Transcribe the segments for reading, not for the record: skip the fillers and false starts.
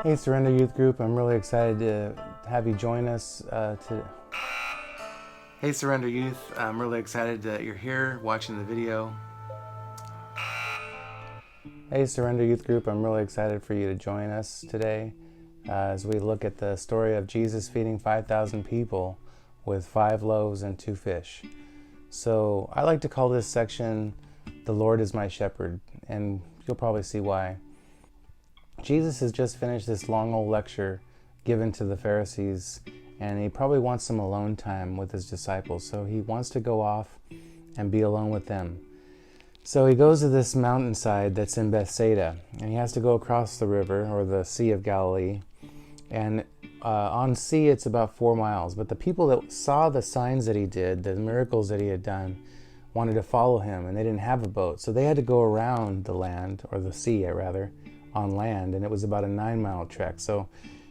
Hey, Surrender Youth Group, I'm really excited to have you join us Hey, Surrender Youth, I'm really excited that you're here watching the video. Hey, Surrender Youth Group, I'm really excited for you to join us today as we look at the story of Jesus feeding 5,000 people with 5 loaves and 2 fish. So I like to call this section, "The Lord is my shepherd," and you'll probably see why. Jesus has just finished this long old lecture given to the Pharisees, and he probably wants some alone time with his disciples. So he wants to go off and be alone with them. So he goes to this mountainside that's in Bethsaida, and he has to go across the river, or the Sea of Galilee. And on sea, it's about 4 miles. But the people that saw the signs that he did, the miracles that he had done, wanted to follow him, and they didn't have a boat. So they had to go around the land, or the sea, rather, on land, and it was about a 9-mile trek. So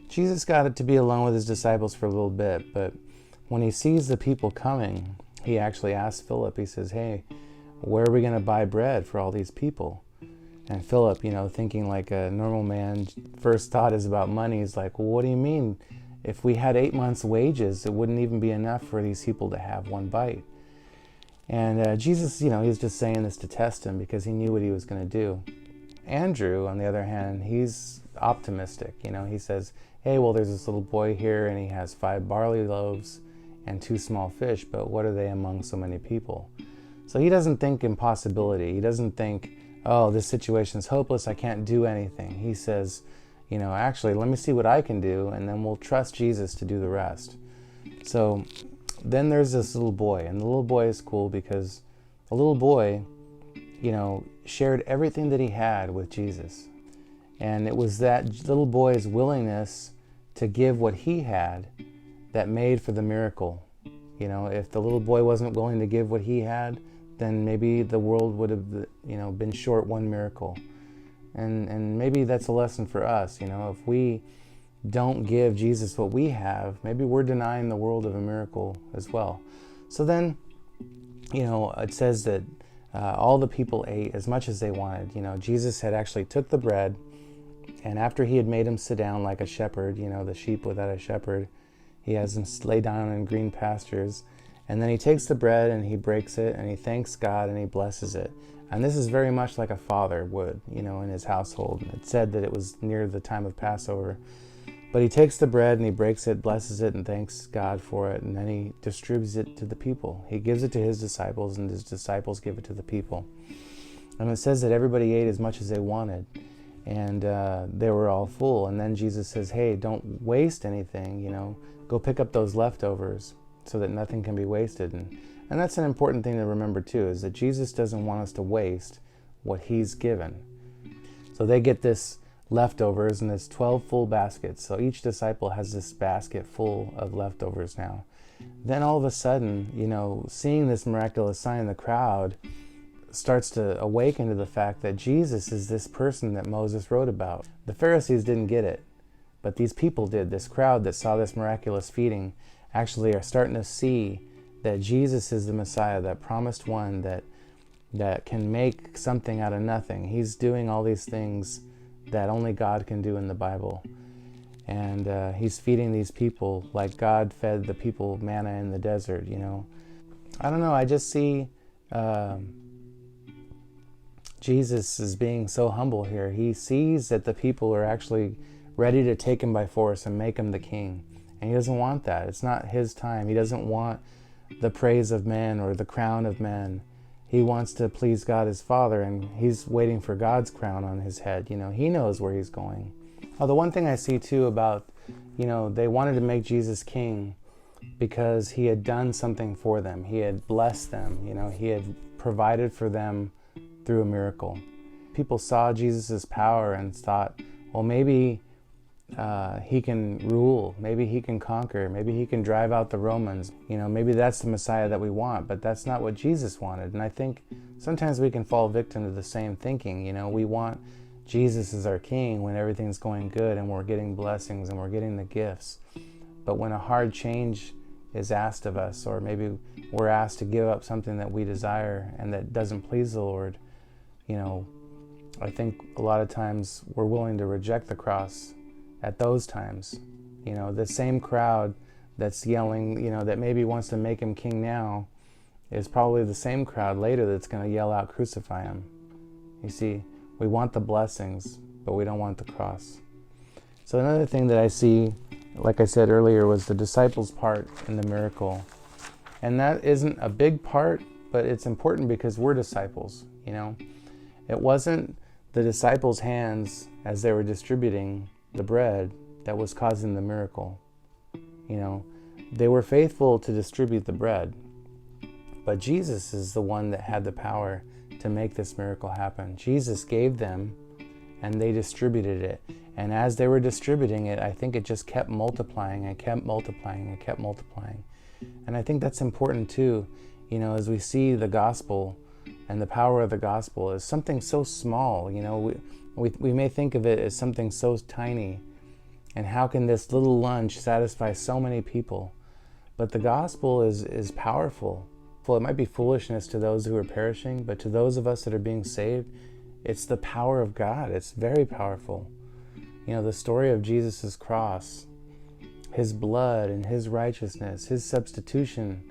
Jesus got it to be alone with his disciples for a little bit, but when he sees the people coming, he actually asks Philip, he says, "Hey, where are we going to buy bread for all these people?" And Philip, thinking like a normal man, first thought is about money. He's like, "Well, what do you mean? If we had 8 months' wages, it wouldn't even be enough for these people to have one bite." And Jesus, he was just saying this to test him because he knew what he was going to do. Andrew, on the other hand, he's optimistic. He says, "Hey, well, there's this little boy here, and he has 5 barley loaves and 2 small fish, but what are they among so many people?" So he doesn't think impossibility. He doesn't think, "Oh, this situation's hopeless, I can't do anything." He says, "Actually, let me see what I can do, and then we'll trust Jesus to do the rest." So then there's this little boy, and the little boy is cool because the little boy, shared everything that he had with Jesus. And it was that little boy's willingness to give what he had that made for the miracle. If the little boy wasn't willing to give what he had, then maybe the world would have, been short one miracle. And maybe that's a lesson for us. If we don't give Jesus what we have, maybe we're denying the world of a miracle as well. So then, it says that all the people ate as much as they wanted. Jesus had actually took the bread, and after he had made him sit down like a shepherd, the sheep without a shepherd, he has him lay down in green pastures. And then he takes the bread and he breaks it and he thanks God and he blesses it. And this is very much like a father would, in his household. It said that it was near the time of Passover. But he takes the bread and he breaks it, blesses it, and thanks God for it. And then he distributes it to the people. He gives it to his disciples, and his disciples give it to the people. And it says that everybody ate as much as they wanted. And they were all full. And then Jesus says, "Hey, don't waste anything, go pick up those leftovers so that nothing can be wasted." And that's an important thing to remember too, is that Jesus doesn't want us to waste what he's given. So they get this leftovers, and there's 12 full baskets. So each disciple has this basket full of leftovers now. Then all of a sudden, seeing this miraculous sign, the crowd starts to awaken to the fact that Jesus is this person that Moses wrote about. The Pharisees didn't get it, but these people did. This crowd that saw this miraculous feeding actually are starting to see that Jesus is the Messiah, that promised one that can make something out of nothing. He's doing all these things that only God can do in the Bible. And he's feeding these people like God fed the people manna in the desert, I don't know, I just see Jesus is being so humble here. He sees that the people are actually ready to take him by force and make him the king. And he doesn't want that. It's not his time. He doesn't want the praise of men or the crown of men. He wants to please God his Father, and he's waiting for God's crown on his head. He knows where he's going. The one thing I see too about, they wanted to make Jesus king because he had done something for them. He had blessed them. He had provided for them through a miracle. People saw Jesus' power and thought, well, maybe he can rule, maybe he can conquer, maybe he can drive out the Romans, maybe that's the Messiah that we want. But that's not what Jesus wanted. And I think sometimes we can fall victim to the same thinking. We want Jesus as our king when everything's going good and we're getting blessings and we're getting the gifts. But when a hard change is asked of us, or maybe we're asked to give up something that we desire and that doesn't please the Lord, I think a lot of times we're willing to reject the cross at those times. The same crowd that's yelling, that maybe wants to make him king now, is probably the same crowd later that's going to yell out, crucify him. You see, we want the blessings, but we don't want the cross. So another thing that I see, like I said earlier, was the disciples' part in the miracle. And that isn't a big part, but it's important because we're disciples, It wasn't the disciples' hands as they were distributing the bread that was causing the miracle. They were faithful to distribute the bread. But Jesus is the one that had the power to make this miracle happen. Jesus gave them, and they distributed it. And as they were distributing it, I think it just kept multiplying and kept multiplying and kept multiplying. And I think that's important too, as we see the gospel and the power of the gospel is something so small. We may think of it as something so tiny. And how can this little lunch satisfy so many people? But the gospel is powerful. It might be foolishness to those who are perishing, but to those of us that are being saved, it's the power of God. It's very powerful. The story of Jesus' cross, his blood and his righteousness, his substitution,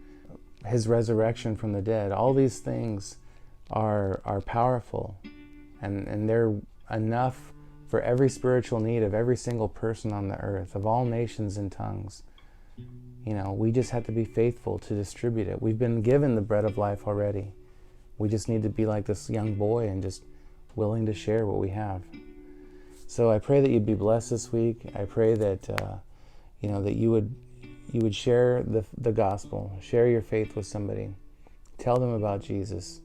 his resurrection from the dead, all these things are powerful. And they're enough for every spiritual need of every single person on the earth, of all nations and tongues. We just have to be faithful to distribute it. We've been given the bread of life already. We just need to be like this young boy and just willing to share what we have. So I pray that you'd be blessed this week. I pray that that you would share the gospel, share your faith with somebody, tell them about Jesus,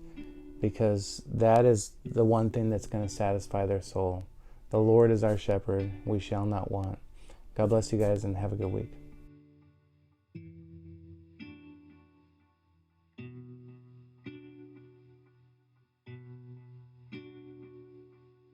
because that is the one thing that's going to satisfy their soul. The Lord is our shepherd; we shall not want. God bless you guys, and have a good week.